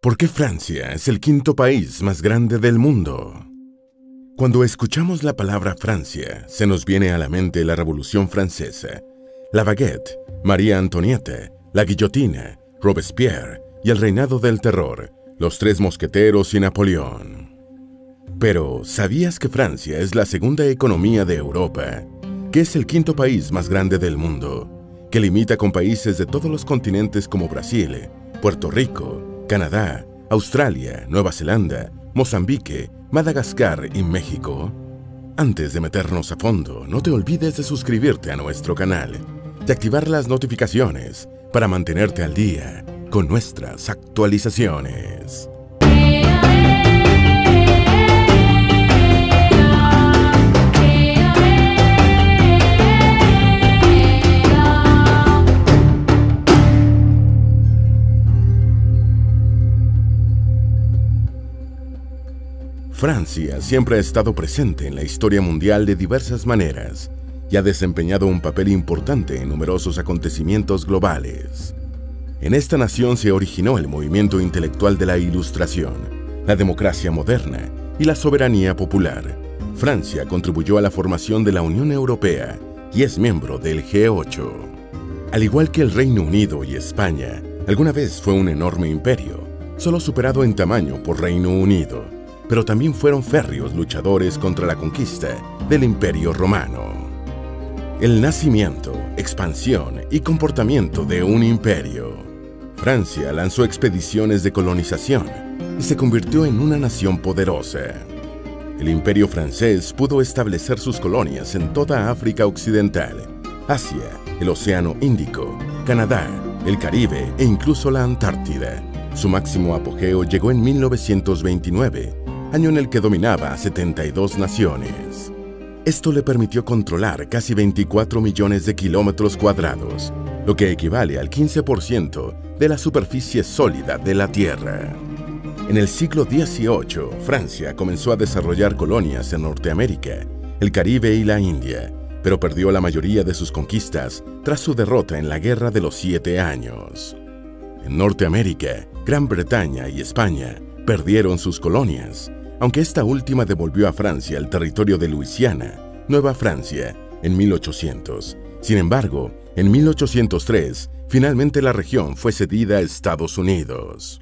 ¿Por qué Francia es el quinto país más grande del mundo? Cuando escuchamos la palabra Francia, se nos viene a la mente la Revolución Francesa, la baguette, María Antonieta, la guillotina, Robespierre y el reinado del terror, los tres mosqueteros y Napoleón. Pero, ¿sabías que Francia es la segunda economía de Europa, que es el quinto país más grande del mundo, que limita con países de todos los continentes como Brasil, Puerto Rico, Canadá, Australia, Nueva Zelanda, Mozambique, Madagascar y México? Antes de meternos a fondo, no te olvides de suscribirte a nuestro canal y activar las notificaciones para mantenerte al día con nuestras actualizaciones. Francia siempre ha estado presente en la historia mundial de diversas maneras y ha desempeñado un papel importante en numerosos acontecimientos globales. En esta nación se originó el movimiento intelectual de la Ilustración, la democracia moderna y la soberanía popular. Francia contribuyó a la formación de la Unión Europea y es miembro del G8. Al igual que el Reino Unido y España, alguna vez fue un enorme imperio, solo superado en tamaño por Reino Unido, pero también fueron férreos luchadores contra la conquista del Imperio Romano. El nacimiento, expansión y comportamiento de un imperio. Francia lanzó expediciones de colonización y se convirtió en una nación poderosa. El Imperio francés pudo establecer sus colonias en toda África Occidental, Asia, el Océano Índico, Canadá, el Caribe e incluso la Antártida. Su máximo apogeo llegó en 1929, año en el que dominaba a 72 naciones. Esto le permitió controlar casi 24 millones de kilómetros cuadrados, lo que equivale al 15% de la superficie sólida de la Tierra. En el siglo XVIII, Francia comenzó a desarrollar colonias en Norteamérica, el Caribe y la India, pero perdió la mayoría de sus conquistas tras su derrota en la Guerra de los 7 Años. En Norteamérica, Gran Bretaña y España perdieron sus colonias, aunque esta última devolvió a Francia el territorio de Luisiana, Nueva Francia, en 1800. Sin embargo, en 1803, finalmente la región fue cedida a Estados Unidos.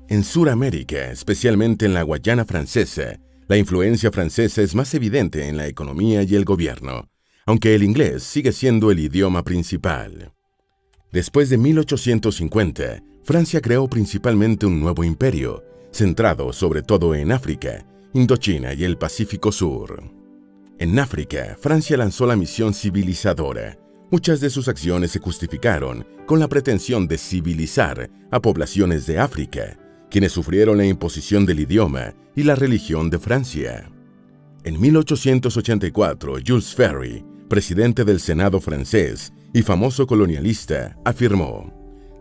En Sudamérica, especialmente en la Guayana Francesa, la influencia francesa es más evidente en la economía y el gobierno, aunque el inglés sigue siendo el idioma principal. Después de 1850, Francia creó principalmente un nuevo imperio, centrado sobre todo en África, Indochina y el Pacífico Sur. En África, Francia lanzó la misión civilizadora. Muchas de sus acciones se justificaron con la pretensión de civilizar a poblaciones de África, quienes sufrieron la imposición del idioma y la religión de Francia. En 1884, Jules Ferry, presidente del Senado francés y famoso colonialista, afirmó: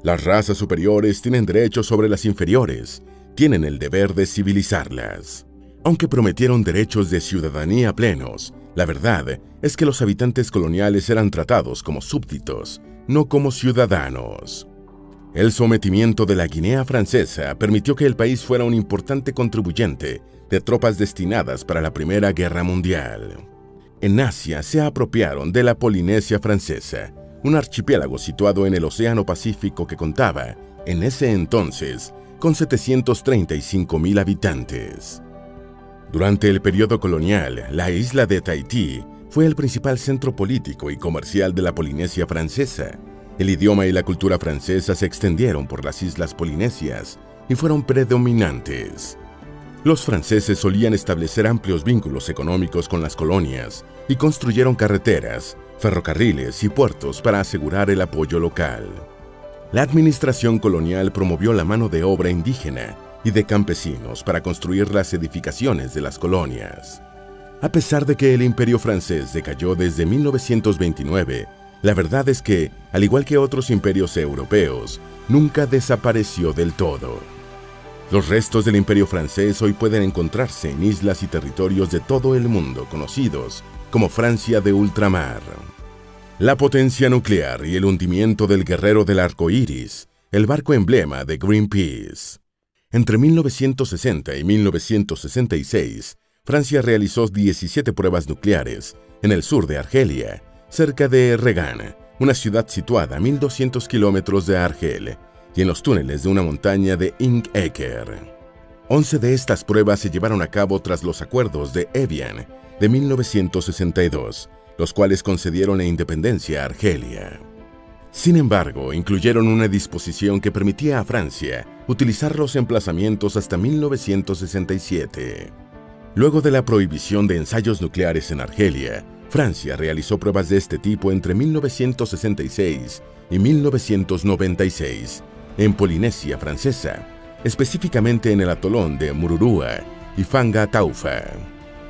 "Las razas superiores tienen derechos sobre las inferiores, tienen el deber de civilizarlas". Aunque prometieron derechos de ciudadanía plenos, la verdad es que los habitantes coloniales eran tratados como súbditos, no como ciudadanos. El sometimiento de la Guinea Francesa permitió que el país fuera un importante contribuyente de tropas destinadas para la Primera Guerra Mundial. En Asia se apropiaron de la Polinesia Francesa, un archipiélago situado en el Océano Pacífico que contaba, en ese entonces, con 735.000 habitantes. Durante el periodo colonial, la isla de Tahití fue el principal centro político y comercial de la Polinesia Francesa. El idioma y la cultura francesa se extendieron por las islas polinesias y fueron predominantes. Los franceses solían establecer amplios vínculos económicos con las colonias y construyeron carreteras, ferrocarriles y puertos para asegurar el apoyo local. La administración colonial promovió la mano de obra indígena y de campesinos para construir las edificaciones de las colonias. A pesar de que el Imperio francés decayó desde 1929, la verdad es que, al igual que otros imperios europeos, nunca desapareció del todo. Los restos del Imperio francés hoy pueden encontrarse en islas y territorios de todo el mundo conocidos como Francia de ultramar. La potencia nuclear y el hundimiento del guerrero del arco iris, el barco emblema de Greenpeace. Entre 1960 y 1966, Francia realizó 17 pruebas nucleares en el sur de Argelia, cerca de Regan, una ciudad situada a 1.200 kilómetros de Argel, y en los túneles de una montaña de Ing-Eker. 11 de estas pruebas se llevaron a cabo tras los acuerdos de Evian de 1962, los cuales concedieron la independencia a Argelia. Sin embargo, incluyeron una disposición que permitía a Francia utilizar los emplazamientos hasta 1967. Luego de la prohibición de ensayos nucleares en Argelia, Francia realizó pruebas de este tipo entre 1966 y 1996 en Polinesia Francesa, específicamente en el atolón de Mururoa y Fanga Taufa.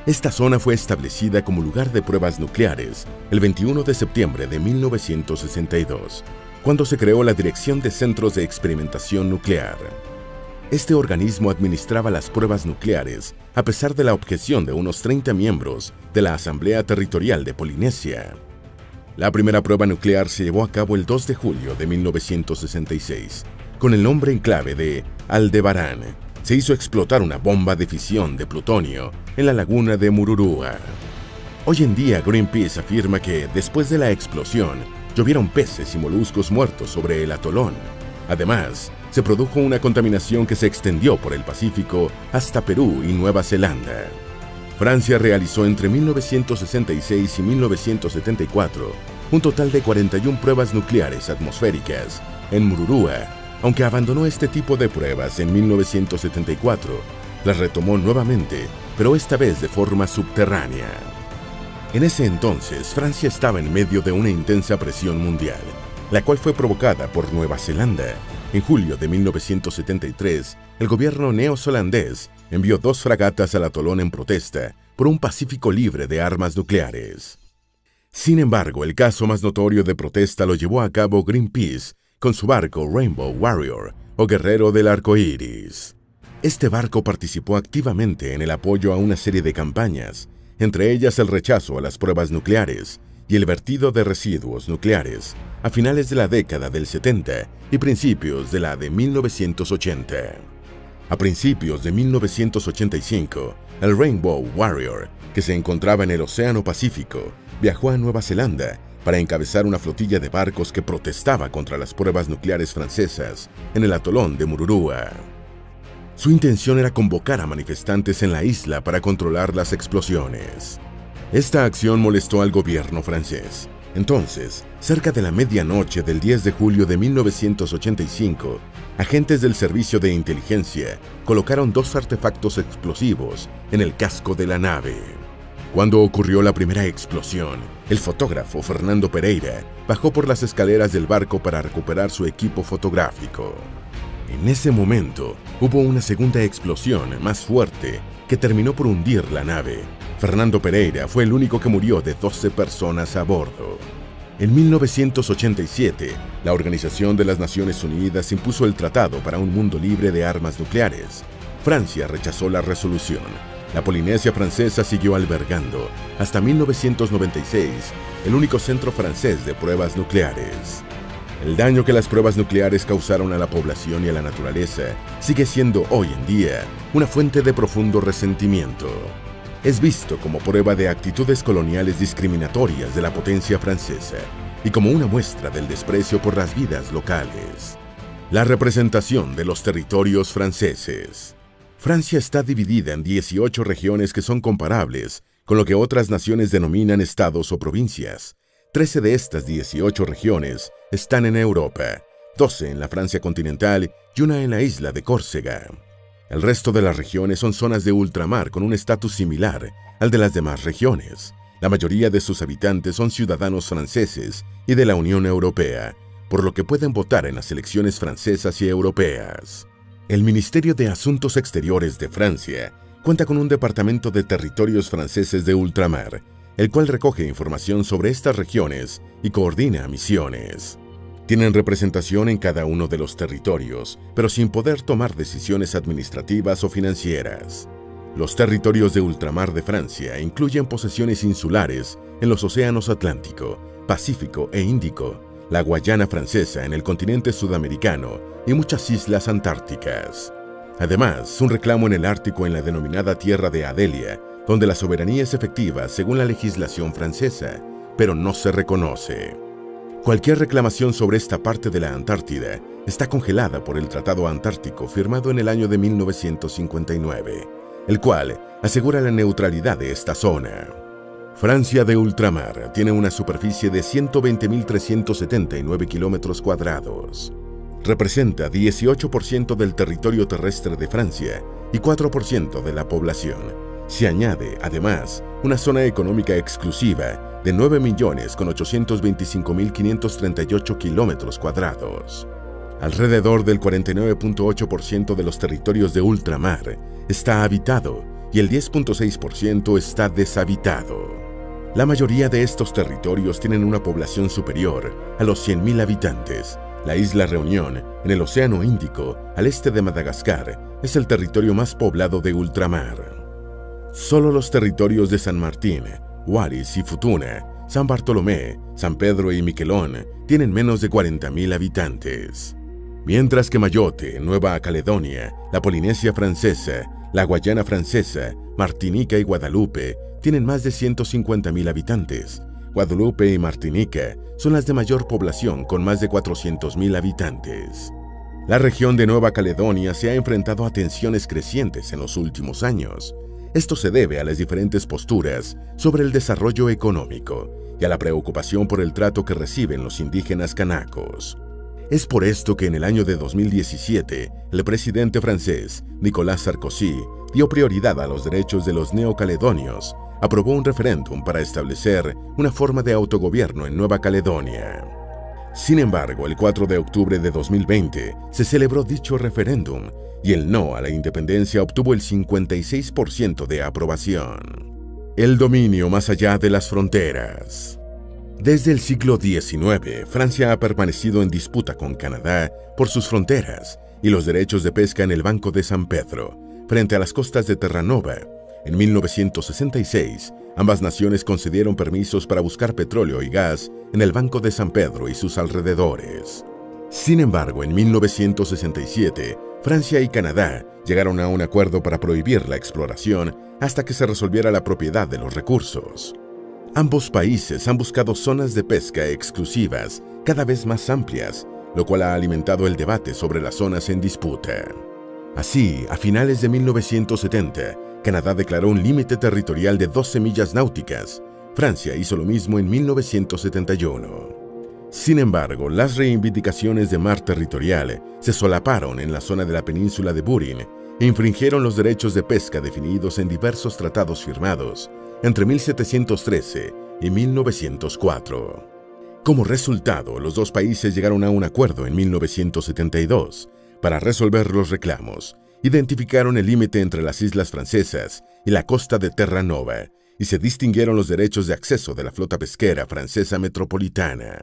Esta zona fue establecida como lugar de pruebas nucleares el 21 de septiembre de 1962, cuando se creó la Dirección de Centros de Experimentación Nuclear. Este organismo administraba las pruebas nucleares a pesar de la objeción de unos 30 miembros de la Asamblea Territorial de Polinesia. La primera prueba nuclear se llevó a cabo el 2 de julio de 1966, con el nombre en clave de Aldebarán. Se hizo explotar una bomba de fisión de plutonio en la laguna de Mururoa. Hoy en día Greenpeace afirma que después de la explosión llovieron peces y moluscos muertos sobre el atolón. Además, se produjo una contaminación que se extendió por el Pacífico hasta Perú y Nueva Zelanda. Francia realizó entre 1966 y 1974 un total de 41 pruebas nucleares atmosféricas en Mururoa. Aunque abandonó este tipo de pruebas en 1974, las retomó nuevamente, pero esta vez de forma subterránea. En ese entonces, Francia estaba en medio de una intensa presión mundial, la cual fue provocada por Nueva Zelanda. En julio de 1973, el gobierno neozelandés envió 2 fragatas al atolón en protesta por un Pacífico libre de armas nucleares. Sin embargo, el caso más notorio de protesta lo llevó a cabo Greenpeace con su barco Rainbow Warrior, o Guerrero del Arco Iris. Este barco participó activamente en el apoyo a una serie de campañas, entre ellas el rechazo a las pruebas nucleares y el vertido de residuos nucleares, a finales de la década del 70 y principios de la de 1980. A principios de 1985, el Rainbow Warrior, que se encontraba en el Océano Pacífico, viajó a Nueva Zelanda para encabezar una flotilla de barcos que protestaba contra las pruebas nucleares francesas en el atolón de Mururoa. Su intención era convocar a manifestantes en la isla para controlar las explosiones. Esta acción molestó al gobierno francés. Entonces, cerca de la medianoche del 10 de julio de 1985, agentes del Servicio de Inteligencia colocaron 2 artefactos explosivos en el casco de la nave. Cuando ocurrió la primera explosión, el fotógrafo Fernando Pereira bajó por las escaleras del barco para recuperar su equipo fotográfico. En ese momento, hubo una segunda explosión más fuerte que terminó por hundir la nave. Fernando Pereira fue el único que murió de 12 personas a bordo. En 1987, la Organización de las Naciones Unidas impuso el Tratado para un Mundo Libre de Armas Nucleares. Francia rechazó la resolución. La Polinesia Francesa siguió albergando, hasta 1996, el único centro francés de pruebas nucleares. El daño que las pruebas nucleares causaron a la población y a la naturaleza sigue siendo hoy en día una fuente de profundo resentimiento. Es visto como prueba de actitudes coloniales discriminatorias de la potencia francesa y como una muestra del desprecio por las vidas locales. La representación de los territorios franceses. Francia está dividida en 18 regiones que son comparables con lo que otras naciones denominan estados o provincias. 13 de estas 18 regiones están en Europa, 12 en la Francia continental y una en la isla de Córcega. El resto de las regiones son zonas de ultramar con un estatus similar al de las demás regiones. La mayoría de sus habitantes son ciudadanos franceses y de la Unión Europea, por lo que pueden votar en las elecciones francesas y europeas. El Ministerio de Asuntos Exteriores de Francia cuenta con un departamento de territorios franceses de ultramar, el cual recoge información sobre estas regiones y coordina misiones. Tienen representación en cada uno de los territorios, pero sin poder tomar decisiones administrativas o financieras. Los territorios de ultramar de Francia incluyen posesiones insulares en los océanos Atlántico, Pacífico e Índico, la Guayana francesa en el continente sudamericano y muchas islas antárticas. Además, un reclamo en el Ártico en la denominada Tierra de Adelia, donde la soberanía es efectiva según la legislación francesa, pero no se reconoce. Cualquier reclamación sobre esta parte de la Antártida está congelada por el Tratado Antártico firmado en el año de 1959, el cual asegura la neutralidad de esta zona. Francia de ultramar tiene una superficie de 120.379 kilómetros cuadrados. Representa 18% del territorio terrestre de Francia y 4% de la población. Se añade, además, una zona económica exclusiva de 9.825.538 kilómetros cuadrados. Alrededor del 49.8% de los territorios de ultramar está habitado y el 10.6% está deshabitado. La mayoría de estos territorios tienen una población superior a los 100.000 habitantes. La isla Reunión, en el Océano Índico, al este de Madagascar, es el territorio más poblado de ultramar. Solo los territorios de San Martín, Wallis y Futuna, San Bartolomé, San Pedro y Miquelón tienen menos de 40.000 habitantes. Mientras que Mayotte, Nueva Caledonia, la Polinesia Francesa, la Guayana Francesa, Martinica y Guadalupe tienen más de 150.000 habitantes. Guadalupe y Martinica son las de mayor población con más de 400.000 habitantes. La región de Nueva Caledonia se ha enfrentado a tensiones crecientes en los últimos años. Esto se debe a las diferentes posturas sobre el desarrollo económico y a la preocupación por el trato que reciben los indígenas kanakos. Es por esto que en el año de 2017, el presidente francés, Nicolas Sarkozy, dio prioridad a los derechos de los neocaledonios, aprobó un referéndum para establecer una forma de autogobierno en Nueva Caledonia. Sin embargo, el 4 de octubre de 2020 se celebró dicho referéndum y el no a la independencia obtuvo el 56% de aprobación. El dominio más allá de las fronteras. Desde el siglo XIX, Francia ha permanecido en disputa con Canadá por sus fronteras y los derechos de pesca en el Banco de San Pedro, frente a las costas de Terranova. En 1966, ambas naciones concedieron permisos para buscar petróleo y gas en el Banco de San Pedro y sus alrededores. Sin embargo, en 1967, Francia y Canadá llegaron a un acuerdo para prohibir la exploración hasta que se resolviera la propiedad de los recursos. Ambos países han buscado zonas de pesca exclusivas cada vez más amplias, lo cual ha alimentado el debate sobre las zonas en disputa. Así, a finales de 1970, Canadá declaró un límite territorial de 12 millas náuticas. Francia hizo lo mismo en 1971. Sin embargo, las reivindicaciones de mar territorial se solaparon en la zona de la península de Burin e infringieron los derechos de pesca definidos en diversos tratados firmados entre 1713 y 1904. Como resultado, los dos países llegaron a un acuerdo en 1972 para resolver los reclamos. Identificaron el límite entre las islas francesas y la costa de Terranova y se distinguieron los derechos de acceso de la flota pesquera francesa metropolitana.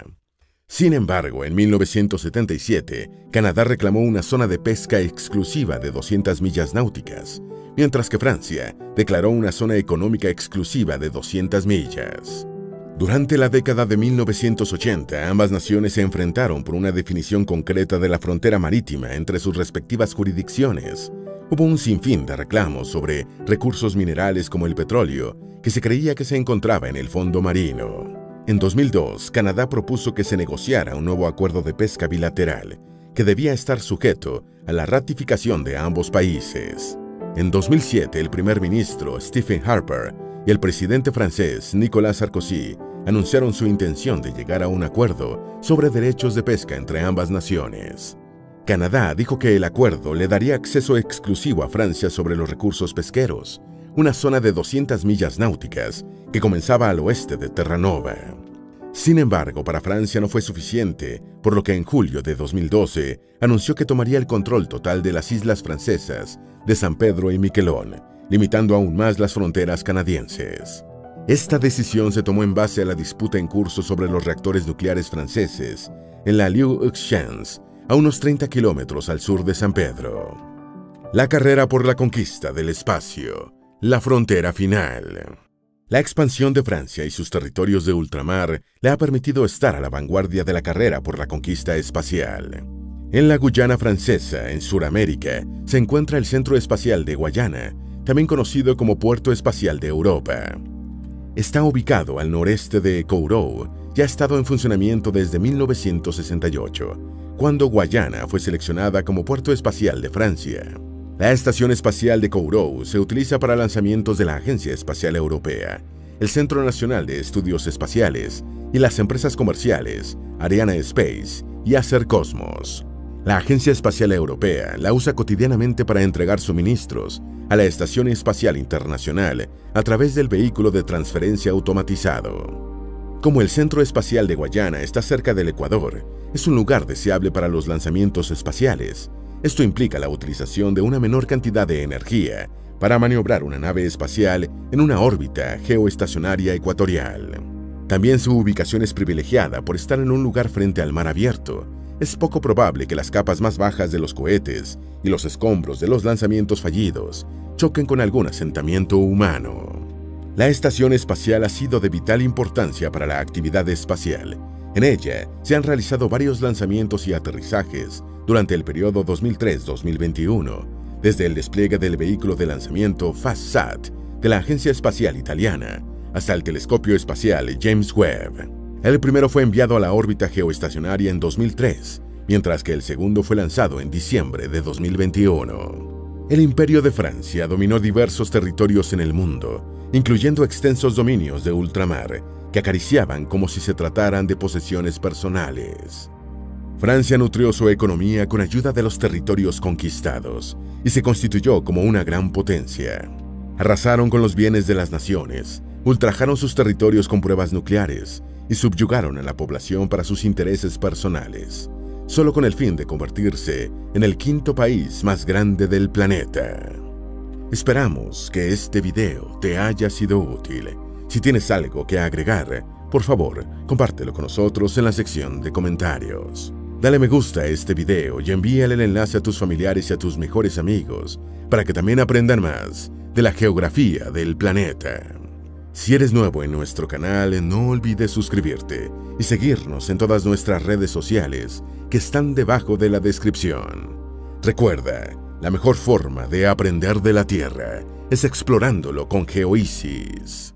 Sin embargo, en 1977, Canadá reclamó una zona de pesca exclusiva de 200 millas náuticas, mientras que Francia declaró una zona económica exclusiva de 200 millas. Durante la década de 1980, ambas naciones se enfrentaron por una definición concreta de la frontera marítima entre sus respectivas jurisdicciones. Hubo un sinfín de reclamos sobre recursos minerales como el petróleo, que se creía que se encontraba en el fondo marino. En 2002, Canadá propuso que se negociara un nuevo acuerdo de pesca bilateral, que debía estar sujeto a la ratificación de ambos países. En 2007, el primer ministro Stephen Harper y el presidente francés Nicolas Sarkozy anunciaron su intención de llegar a un acuerdo sobre derechos de pesca entre ambas naciones. Canadá dijo que el acuerdo le daría acceso exclusivo a Francia sobre los recursos pesqueros, una zona de 200 millas náuticas que comenzaba al oeste de Terranova. Sin embargo, para Francia no fue suficiente, por lo que en julio de 2012 anunció que tomaría el control total de las islas francesas de San Pedro y Miquelón, limitando aún más las fronteras canadienses. Esta decisión se tomó en base a la disputa en curso sobre los reactores nucleares franceses en la Liu-Chance, a unos 30 kilómetros al sur de San Pedro. La carrera por la conquista del espacio, la frontera final. La expansión de Francia y sus territorios de ultramar le ha permitido estar a la vanguardia de la carrera por la conquista espacial. En la Guyana Francesa, en Sudamérica, se encuentra el Centro Espacial de Guayana, también conocido como Puerto Espacial de Europa. Está ubicado al noreste de Kourou y ha estado en funcionamiento desde 1968, cuando Guayana fue seleccionada como Puerto Espacial de Francia. La Estación Espacial de Kourou se utiliza para lanzamientos de la Agencia Espacial Europea, el Centro Nacional de Estudios Espaciales y las empresas comerciales Ariane Space y Acer Cosmos. La Agencia Espacial Europea la usa cotidianamente para entregar suministros a la Estación Espacial Internacional a través del vehículo de transferencia automatizado. Como el Centro Espacial de Guayana está cerca del Ecuador, es un lugar deseable para los lanzamientos espaciales. Esto implica la utilización de una menor cantidad de energía para maniobrar una nave espacial en una órbita geoestacionaria ecuatorial. También su ubicación es privilegiada por estar en un lugar frente al mar abierto. Es poco probable que las capas más bajas de los cohetes y los escombros de los lanzamientos fallidos choquen con algún asentamiento humano. La estación espacial ha sido de vital importancia para la actividad espacial. En ella se han realizado varios lanzamientos y aterrizajes durante el periodo 2003-2021, desde el despliegue del vehículo de lanzamiento FastSat de la Agencia Espacial Italiana hasta el telescopio espacial James Webb. El primero fue enviado a la órbita geoestacionaria en 2003, mientras que el segundo fue lanzado en diciembre de 2021. El Imperio de Francia dominó diversos territorios en el mundo, incluyendo extensos dominios de ultramar que acariciaban como si se trataran de posesiones personales. Francia nutrió su economía con ayuda de los territorios conquistados y se constituyó como una gran potencia. Arrasaron con los bienes de las naciones, ultrajaron sus territorios con pruebas nucleares y subyugaron a la población para sus intereses personales, solo con el fin de convertirse en el quinto país más grande del planeta. Esperamos que este video te haya sido útil. Si tienes algo que agregar, por favor, compártelo con nosotros en la sección de comentarios. Dale me gusta a este video y envíale el enlace a tus familiares y a tus mejores amigos para que también aprendan más de la geografía del planeta. Si eres nuevo en nuestro canal, no olvides suscribirte y seguirnos en todas nuestras redes sociales que están debajo de la descripción. Recuerda, la mejor forma de aprender de la Tierra es explorándolo con GeoEasy's.